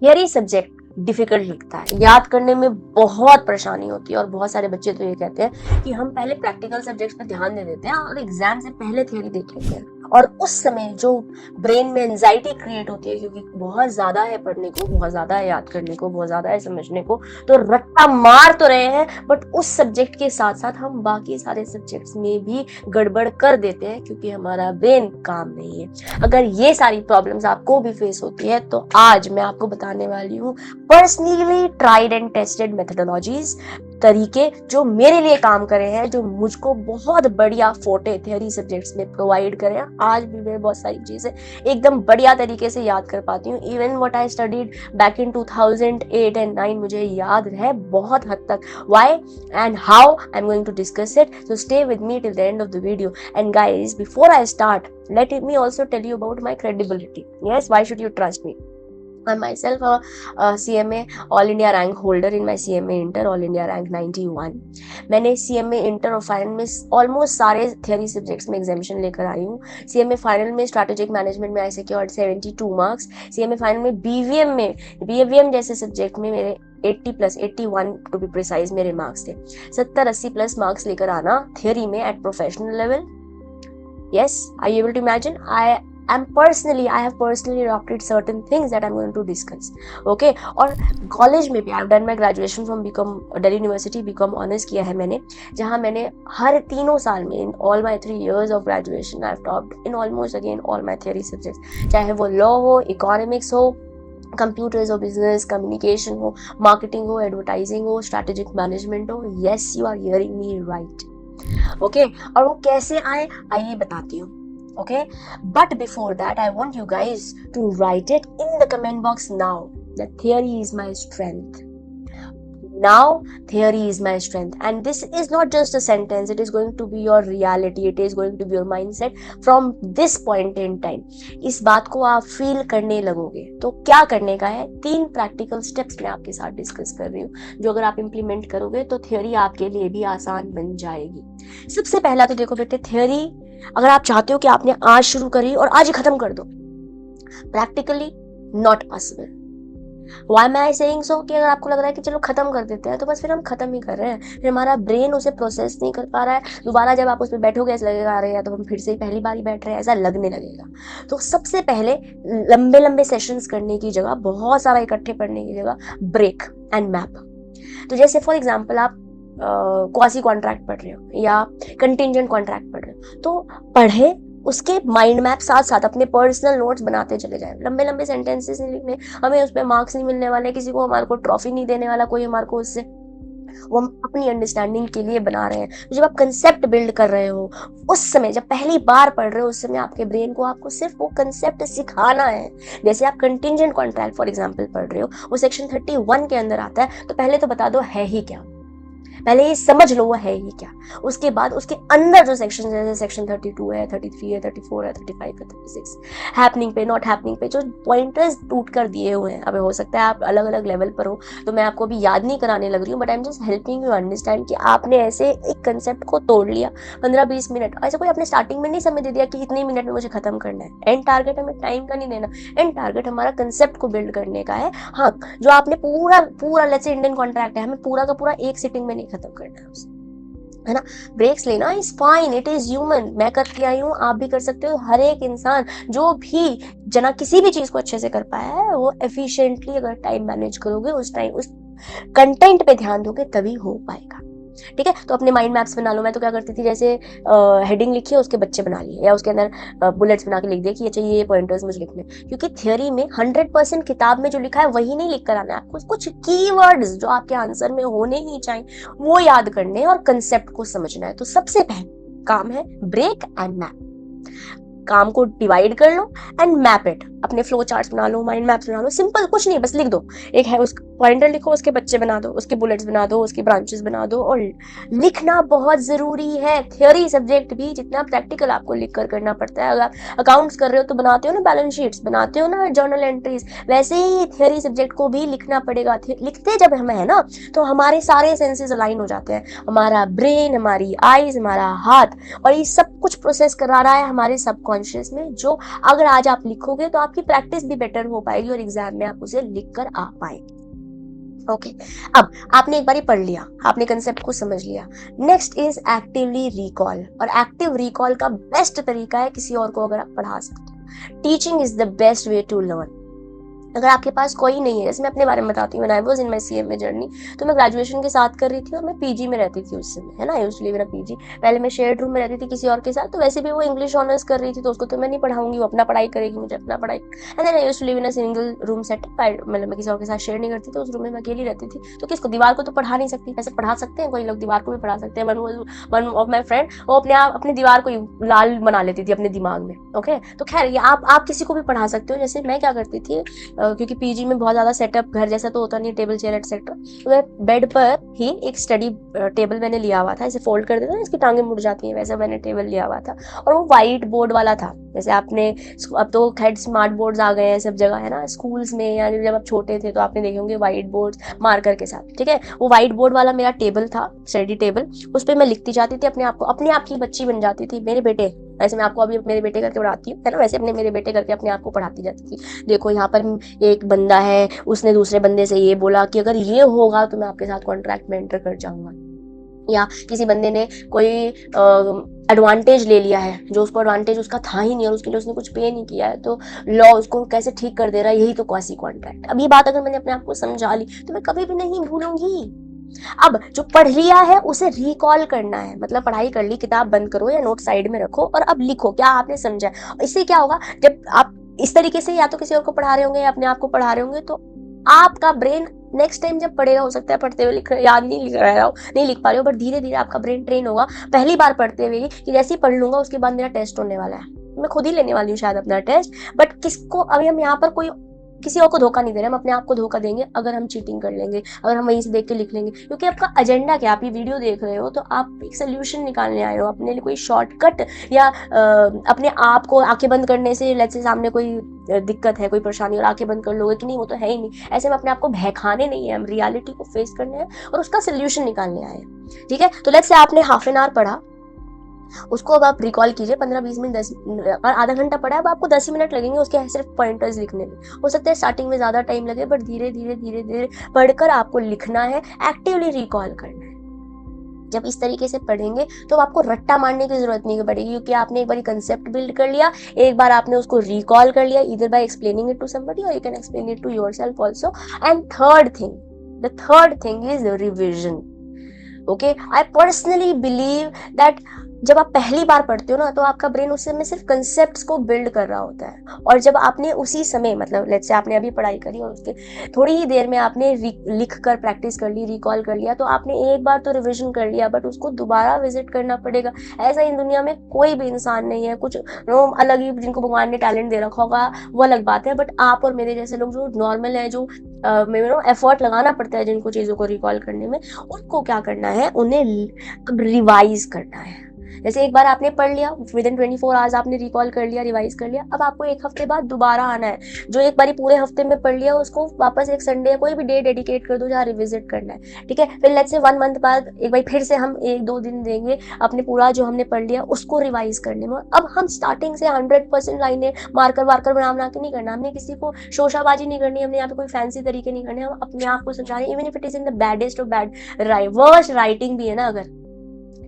Theory subject difficult लगता है, याद करने में बहुत परेशानी होती है और बहुत सारे बच्चे तो ये कहते हैं कि हम पहले प्रैक्टिकल सब्जेक्ट्स पे ध्यान दे देते हैं और एग्जाम से पहले थियरी देख लेते हैं, और उस समय जो ब्रेन में एंजाइटी क्रिएट होती है क्योंकि बहुत ज्यादा है पढ़ने को, बहुत ज्यादा है याद करने को, बहुत ज्यादा है समझने को, तो रट्टा मार तो रहे हैं बट उस सब्जेक्ट के साथ साथ हम बाकी सारे सब्जेक्ट्स में भी गड़बड़ कर देते हैं क्योंकि हमारा ब्रेन काम नहीं है। अगर ये सारी प्रॉब्लम्स आपको भी फेस होती है तो आज मैं आपको बताने वाली हूँ personally tried and tested methodologies, तरीके जो मेरे लिए काम करे हैं, जो मुझको बहुत बढ़िया फोटे थ्योरी सब्जेक्ट्स में प्रोवाइड करें। आज भी मैं बहुत सारी चीजें एकदम बढ़िया तरीके से याद कर पाती हूँ। Even what I studied back in 2008 and 9 मुझे याद है बहुत हद तक। Why and how I am going to discuss it, so stay with me till the end of the video. And guys, before I start, let me also tell you about my credibility. Yes, why should you trust me? I'm myself a CMA All India rank holder in my CMA Inter All India rank 91. मैंने CMA Inter और final में almost सारे theory subjects में exemption लेकर आई हूँ। CMA final में strategic management में I secured 72 marks. CMA final में BVM जैसे सब्जेक्ट में मेरे 80 प्लस 81 टू बी प्रिसाइज मेरे मार्क्स थे। 70-80 प्लस मार्क्स लेकर आना थियरी में at professional level. Yes, are you able to imagine? I have personally adopted certain things that I'm going to discuss. Okay, और college में भी I have done my graduation from Delhi University, BCom honours किया है मैंने, जहाँ मैंने हर तीनों साल में in all my 3 years of graduation I've topped in almost again all my theory subjects, चाहे वो लॉ हो, इकोनॉमिक्स हो, कंप्यूटर्स हो, बिजनेस, कम्युनिकेशन हो, मार्केटिंग हो, एडवर्टाइजिंग हो, स्ट्रैटेजिक मैनेजमेंट हो। Yes, you are hearing me right. Okay और वो कैसे आए आइए बताती हूँ। Okay but before that I want you guys to write it in the comment box now that theory is my strength. Now theory is my strength, and this is not just a sentence, it is going to be your reality, it is going to be your mindset from this point in time. इस बात को आप feel करने लगोगे तो क्या करने का है, 3 प्रैक्टिकल स्टेप्स मैं आपके साथ डिस्कस कर रही हूँ जो अगर आप इंप्लीमेंट करोगे तो थियोरी आपके लिए भी आसान बन जाएगी। सबसे पहला तो देखो बेटे, थियोरी अगर आप चाहते हो कि आपने आज शुरू करी और आज ही खत्म कर दो, practically not possible. Why am I saying so? कि अगर आपको लग रहा है कि चलो खत्म कर देते हैं तो बस फिर हम खत्म ही कर रहे हैं, फिर हमारा ब्रेन उसे प्रोसेस नहीं कर पा रहा है। दोबारा जब आप उस पर बैठोगे ऐसा लगेगा अरे यार तो हम फिर से पहली बार ही बैठ रहे हैं, ऐसा लगने लगेगा। तो सबसे पहले लंबे लंबे सेशंस करने की जगह, बहुत सारा इकट्ठे पढ़ने की जगह, ब्रेक एंड मैप। तो जैसे फॉर एग्जाम्पल आप क्वासी कॉन्ट्रैक्ट पढ़ रहे हो या कंटिंजेंट कॉन्ट्रैक्ट पढ़ रहे हो तो पढ़े, उसके माइंड मैप साथ साथ अपने पर्सनल नोट्स बनाते चले जाए। लंबे लंबे सेंटेंसेस नहीं लिखने, हमें उस पर मार्क्स नहीं मिलने वाले, किसी को हमारे को ट्रॉफी नहीं देने वाला कोई हमारे को उससे, वो हम अपनी अंडरस्टैंडिंग के लिए बना रहे हैं। तो जब आप कंसेप्ट बिल्ड कर रहे हो उस समय, जब पहली बार पढ़ रहे हो उस समय आपके ब्रेन को आपको सिर्फ वो कंसेप्ट सिखाना है। जैसे आप कंटिंजेंट कॉन्ट्रैक्ट फॉर एग्जांपल पढ़ रहे हो, वो सेक्शन 31 के अंदर आता है, तो पहले तो बता दो है ही क्या, पहले ये समझ लो वो है ही क्या। उसके बाद उसके अंदर जो सेक्शन जैसे सेक्शन 32 है, 33 है, 34 है, 35 है, 36 हैपनिंग पे, नॉट हैपनिंग पे जो पॉइंटर्स टूट कर दिए हुए हैं। अब हो सकता है आप अलग अलग लेवल पर हो तो मैं आपको अभी याद नहीं कराने लग रही हूँ, but I am just helping you understand कि आपने ऐसे एक कंसेप्ट को तोड़ लिया 15-20 मिनट। ऐसे कोई आपने स्टार्टिंग में नहीं समझ दे दिया कि इतने मिनट में मुझे खत्म करना है। एंड टारगेट हमें टाइम का नहीं देना, एंड टारगेट हमारा कंसेप्ट को बिल्ड करने का है। हाँ, जो आपने पूरा लेट्स से इंडियन कॉन्ट्रैक्ट है, हमें पूरा का पूरा एक सिटिंग में नहीं खत्म करना है उसे, है ना। ब्रेक्स लेना is fine, it is human. मैं करती आई हूँ, आप भी कर सकते हो। हर एक इंसान जो भी जना किसी भी चीज को अच्छे से कर पाया है वो एफिशिएंटली, अगर टाइम मैनेज करोगे, उस कंटेंट पे ध्यान दोगे तभी हो पाएगा। ठीक है, तो अपने माइंड मैप्स बना लो। मैं तो क्या करती थी, जैसे हेडिंग लिखी है उसके बच्चे बना लिए या उसके अंदर बुलेट्स बना के लिख दिए कि अच्छा ये पॉइंटर्स मुझे लिखने, क्योंकि थ्योरी में 100% किताब में जो लिखा है वही नहीं लिख कर आना है आपको। कुछ कीवर्ड्स जो आपके आंसर में होने ही चाहिए वो याद करने और कंसेप्ट को समझना है। तो सबसे पहले काम है ब्रेक एंड मैप। काम को डिवाइड कर लो एंड मैप इट, अपने फ्लो चार्ट्स बना लो, माइंड मैप्स बना लो। सिंपल, कुछ नहीं, बस लिख दो। एक है उस पॉइंटर लिखो, उसके बच्चे बना दो, उसके बुलेट्स बना दो, उसके ब्रांचेस बना दो। और लिखना बहुत जरूरी है। थ्योरी सब्जेक्ट भी जितना प्रैक्टिकल आपको लिख कर करना पड़ता है, अगर अकाउंट्स कर रहे हो तो बनाते हो ना बैलेंस शीट्स, बनाते हो ना जर्नल एंट्रीज, वैसे ही थ्योरी सब्जेक्ट को भी लिखना पड़ेगा। लिखते जब हम है ना तो हमारे सारे सेंसेस अलाइन हो जाते हैं। हमारा ब्रेन, हमारी आईज, हमारा हाथ, और ये सब कुछ प्रोसेस करा रहा है हमारे सबकॉन्शियस सबकॉन्शियस में, जो अगर आज आप लिखोगे तो आपकी प्रैक्टिस भी बेटर हो पाएगी और एग्जाम में आप उसे लिख कर आ पाएंगे। ओके अब आपने एक बार पढ़ लिया, आपने कंसेप्ट को समझ लिया। नेक्स्ट इज एक्टिवली रिकॉल, और एक्टिव रिकॉल का बेस्ट तरीका है किसी और को अगर आप पढ़ा सकते हो। Teaching is the best way to learn. अगर आपके पास कोई नहीं है, जैसे मैं अपने बारे में बताती हूँ, when I was in my CMA journey, तो मैं ग्रेजुएशन के साथ कर रही थी और मैं पीजी में रहती थी उस समय, है ना, यूजुअली मेरा पीजी। पहले मैं शेयर्ड रूम में रहती थी किसी और के साथ, तो वैसे भी वो इंग्लिश ऑनर्स कर रही थी तो उसको तो मैं नहीं पढ़ाऊंगी, वो अपना पढ़ाई करेगी, मुझे अपना पढ़ाई। And then I used to live in a single room setup, मतलब मैं किसी और के साथ शेयर नहीं करती, तो उस रूम में मैं अकेली रहती थी। तो किसको, दीवार को तो पढ़ा नहीं सकती, वैसे पढ़ा सकते हैं कोई लोग, दीवार को भी पढ़ा सकते हैं। वन ऑफ माई फ्रेंड, वो अपने आप अपनी दीवार को लाल बना लेती थी अपने दिमाग में। ओके तो खैर ये आप किसी को भी पढ़ा सकते हो। जैसे मैं क्या करती थी, क्योंकि पीजी में बहुत ज्यादा सेटअप घर जैसा तो होता नहीं, टेबल चेयर एटसेट्रा, तो मैं बेड पर ही एक स्टडी टेबल मैंने लिया हुआ था, ऐसे फोल्ड कर देता ना, इसकी टांगें मुड़ जाती हैं, वैसा मैंने टेबल लिया हुआ था। और वो वाइट बोर्ड वाला था, जैसे आपने, अब तो खैर स्मार्ट बोर्ड्स आ गए हैं सब जगह, है ना, स्कूल्स में, या जब आप छोटे थे तो आपने देखे होंगे वाइट बोर्ड मार्कर के साथ, ठीक है। वो वाइट बोर्ड वाला मेरा टेबल था, स्टडी टेबल, उस पर मैं लिखती जाती थी अपने आप को, अपने आप की बच्ची बन जाती थी। मेरे बेटे, ऐसे मैं आपको अभी मेरे बेटे करके पढ़ाती हूँ, है ना, वैसे अपने मेरे बेटे करके अपने आप को पढ़ाती जाती थी। देखो यहाँ पर एक बंदा है, उसने दूसरे बंदे से ये बोला कि अगर ये होगा तो मैं आपके साथ कॉन्ट्रैक्ट में एंटर कर जाऊंगा, या किसी बंदे ने कोई एडवांटेज ले लिया है जो उसको एडवांटेज उसका था ही नहीं और उसके लिए उसने कुछ पे नहीं किया है, तो लॉ उसको कैसे ठीक कर दे रहा है, यही तो क्वासी कॉन्ट्रैक्ट। अब ये बात अगर मैंने अपने आप को समझा ली तो मैं कभी भी नहीं भूलूंगी। अब जो पढ़ लिया है उसे रिकॉल करना है, मतलब पढ़ाई कर ली, किताब बंद करो या नोट साइड में रखो और अब लिखो क्या आपने समझा है। इससे क्या होगा, जब आप इस तरीके से या तो किसी और को पढ़ा रहे होंगे या अपने आप को पढ़ा रहे होंगे, तो आपका ब्रेन नेक्स्ट टाइम जब पढ़ेगा, हो सकता है पढ़ते हुए याद नहीं लिख रहा हो, नहीं लिख पा रहे हो, बट धीरे धीरे आपका ब्रेन ट्रेन होगा पहली बार पढ़ते हुए कि जैसे ही पढ़ लूंगा उसके बाद मेरा टेस्ट होने वाला है, मैं खुद ही लेने वाली हूँ शायद अपना टेस्ट। बट किसको, अभी हम यहाँ पर कोई किसी और को धोखा नहीं दे रहे, हम अपने आप को धोखा देंगे अगर हम चीटिंग कर लेंगे, अगर हम वहीं से देख के लिख लेंगे। क्योंकि आपका एजेंडा क्या, आप ये वीडियो देख रहे हो तो आप एक सोल्यूशन निकालने आए हो, अपने लिए कोई शॉर्टकट या अपने आप को आंखें बंद करने से, लेट्स से सामने कोई दिक्कत है, कोई परेशानी, और आंखें बंद कर लोगे कि नहीं वो तो है ही नहीं, ऐसे में अपने आप को बहकाने नहीं है, हम रियलिटी को फेस करने हैं और उसका सोल्यूशन निकालने आए हैं। ठीक है, तो लेट्स से आपने हाफ एन आवर पढ़ा, उसको अब आप रिकॉल कीजिए 15-20 मिनट, 10, आधा घंटा पढ़ा है, अब आपको 10 ही मिनट लगेंगे उसके सिर्फ पॉइंटर्स लिखने में। हो सकता है स्टार्टिंग में ज्यादा टाइम लगे, बट धीरे धीरे धीरे धीरे पढ़कर आपको लिखना है, एक्टिवली रिकॉल करना है। जब इस तरीके से पढ़ेंगे तो आपको रट्टा मारने की जरूरत नहीं पड़ेगी, क्योंकि आपने एक बार कंसेप्ट बिल्ड कर लिया, एक बार आपने उसको रिकॉल कर लिया, इधर by explaining it to somebody और you can explain it to yourself also. And the third thing is revision. Okay, I personally believe that जब आप पहली बार पढ़ते हो ना, तो आपका ब्रेन उस समय सिर्फ कंसेप्ट्स को बिल्ड कर रहा होता है, और जब आपने उसी समय, मतलब लेट्स से आपने अभी पढ़ाई करी और उसके थोड़ी ही देर में आपने लिख कर प्रैक्टिस कर ली, रिकॉल कर लिया, तो आपने एक बार तो रिवीजन कर लिया, बट उसको दोबारा विजिट करना पड़ेगा। ऐसा इन दुनिया में कोई भी इंसान नहीं है, कुछ अलग ही जिनको भगवान ने टैलेंट दे रखा होगा वो अलग बात है, बट आप और मेरे जैसे लोग जो नॉर्मल है, जो एफर्ट लगाना पड़ता है जिनको चीजों को रिकॉल करने में, उनको क्या करना है, उन्हें रिवाइज करना है। जैसे एक बार आपने पढ़ लिया, विद इन 24 आवर्स आपने रिकॉल कर लिया, रिवाइज कर लिया, अब आपको एक हफ्ते बाद दोबारा आना है। जो एक बारी पूरे हफ्ते में पढ़ लिया उसको वापस एक संडे या कोई भी डे डेडिकेट कर दो जहाँ रिविजिट करना है। ठीक है, फिर लेट्स से 1 मंथ बाद एक बार फिर से हम 1-2 दिन देंगे अपने पूरा जो हमने पढ़ लिया उसको रिवाइज करने में। अब हम स्टार्टिंग से 100% लाइनें मार्कर वार्कर बना के नहीं करना, हमने किसी को शोशाबाजी नहीं करनी, हमने यहाँ पे कोई फैंसी तरीके नहीं करने, हम अपने आप को समझा रहे हैं, even if it is in the baddest of bad, worst writing भी है ना अगर,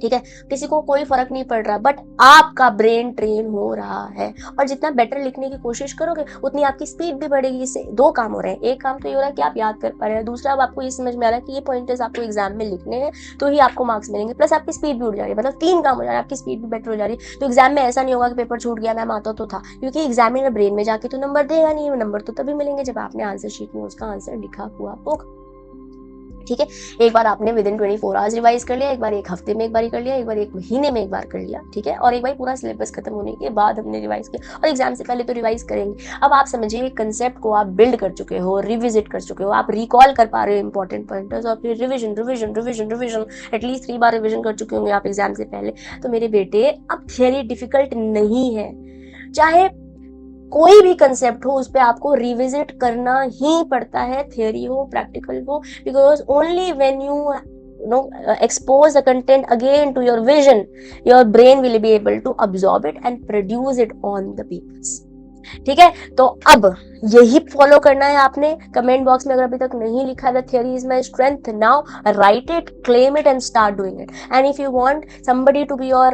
ठीक है, किसी को कोई फर्क नहीं पड़ रहा, बट आपका ब्रेन ट्रेन हो रहा है, और जितना बेटर लिखने की कोशिश करोगे उतनी आपकी स्पीड भी बढ़ेगी। इससे 2 काम हो रहे हैं, एक काम तो ये हो रहा है कि आप याद कर पा रहे हैं, दूसरा अब आपको ये समझ में आ रहा है कि ये पॉइंटर्स आपको एग्जाम में लिखने हैं तो ही आपको मार्क्स मिलेंगे, प्लस आपकी स्पीड भी उड़ जा रही है, मतलब 3 काम हो जा रहे हैं, आपकी स्पीड भी बेटर हो जा रही है। तो एग्जाम में ऐसा नहीं होगा कि पेपर छूट गया, मैम आता तो था, क्योंकि एग्जामिनर ब्रेन में जाके तो नंबर देगा नहीं, नंबर तो तभी मिलेंगे जब आपने आंसर शीट में उसका आंसर लिखा हुआ होगा। ठीक है, एक बार आपने विद इन 24 आवर्स रिवाइज कर लिया, एक बार एक हफ्ते में एक बार कर लिया, एक बार 1 महीने में एक बार कर लिया, ठीक है, और एक बार पूरा सिलेबस खत्म होने के बाद हमने रिवाइज किया, और एग्जाम से पहले तो रिवाइज करेंगे। अब आप समझिए कंसेप्ट को आप बिल्ड कर चुके हो, रिविजिट कर चुके हो, आप रिकॉल कर पा रहे हो इंपॉर्टेंट पॉइंटर्स, और फिर revision revision revision revision at least 3 बार रिविजन कर चुके होंगे आप एग्जाम से पहले। तो मेरे बेटे अब थियरी डिफिकल्ट नहीं है, चाहे कोई भी कंसेप्ट हो उस पर आपको रिविजिट करना ही पड़ता है, थियरी हो प्रैक्टिकल हो, because only when you expose the content again to your vision, your brain will be able to absorb it and produce it on the peoples. ठीक है, तो अब यही फॉलो करना है आपने. कमेंट बॉक्स में अगर अभी तक नहीं लिखा the theory is my strength, now write it, claim it and start doing it. And if you want somebody to be your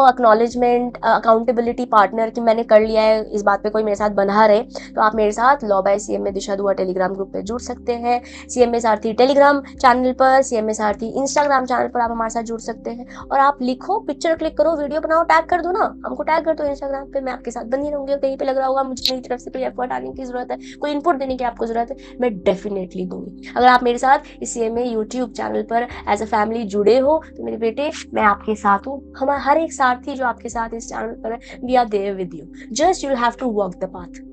acknowledgement accountability partner कि मैंने कर लिया है, इस बात पे कोई मेरे साथ बंधा रहे, तो आप मेरे साथ लॉ बाय सीएमए दिशा दुआ टेलीग्राम ग्रुप पे जुड़ सकते हैं. सीएमए सारथी टेलीग्राम चैनल पर, सीएमए सारथी इंस्टाग्राम चैनल पर आप हमारे साथ जुड़ सकते हैं. और आप लिखो, पिक्चर क्लिक करो, वीडियो बनाओ, टैग कर दो ना, हमको टैग कर दो इंस्टाग्राम पे, मैं आपके साथ बनी रहूंगी. कहीं पे लग रहा होगा मुझे मेरी तरफ से कोई एफर्ट आने की जरूरत है, कोई इनपुट देने की आपको जरूरत है, मैं डेफिनेटली दूंगी. अगर आप मेरे साथ इस सीएमए यूट्यूब चैनल पर एज अ फैमिली जुड़े हो तो मेरे बेटे मैं आपके साथ हूँ. हमारा हर एक साथी जो आपके साथ इस चैनल पर है, we are there with you. Just you have to walk the path.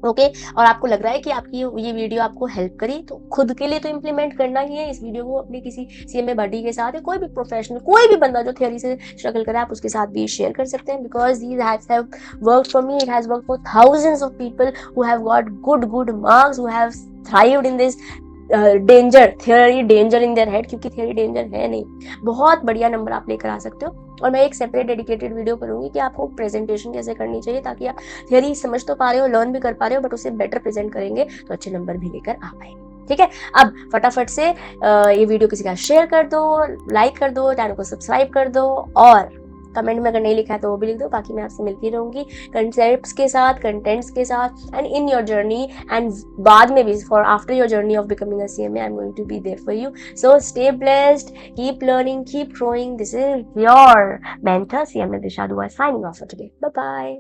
Okay और आपको लग रहा है कि आपकी ये वीडियो आपको हेल्प करी, तो खुद के लिए तो इम्प्लीमेंट करना ही है. इस वीडियो को अपने किसी सीएमए बडी के साथ, कोई भी प्रोफेशनल, कोई भी बंदा जो थियरी से स्ट्रगल करे, आप उसके साथ भी शेयर कर सकते हैं. Because these have worked for me, it has worked for thousands of people who have got good marks, who have thrived in this danger theory, danger in their head, क्योंकि theory danger है नहीं. बहुत बढ़िया number आप लेकर आ सकते हो. और मैं एक सेपरेट डेडिकेटेड वीडियो करूंगी कि आपको प्रेजेंटेशन कैसे करनी चाहिए, ताकि आप थियरी समझ तो पा रहे हो, लर्न भी कर पा रहे हो, बट उसे बेटर प्रेजेंट करेंगे तो अच्छे नंबर भी लेकर आ पाएंगे. ठीक है, अब फटाफट से ये वीडियो किसी का शेयर कर दो, लाइक कर दो, चैनल को सब्सक्राइब कर दो, और कमेंट में अगर नहीं लिखा है तो वो भी लिख दो. बाकी मैं आपसे मिलती रहूंगी कंसेप्ट्स के साथ, कंटेंट्स के साथ, and in your journey, and बाद में भी for after your journey of becoming a CMA I am going to be there for you. So stay blessed, keep learning, keep growing. This is your mentor CMA Disha Dua signing off for today. Bye bye.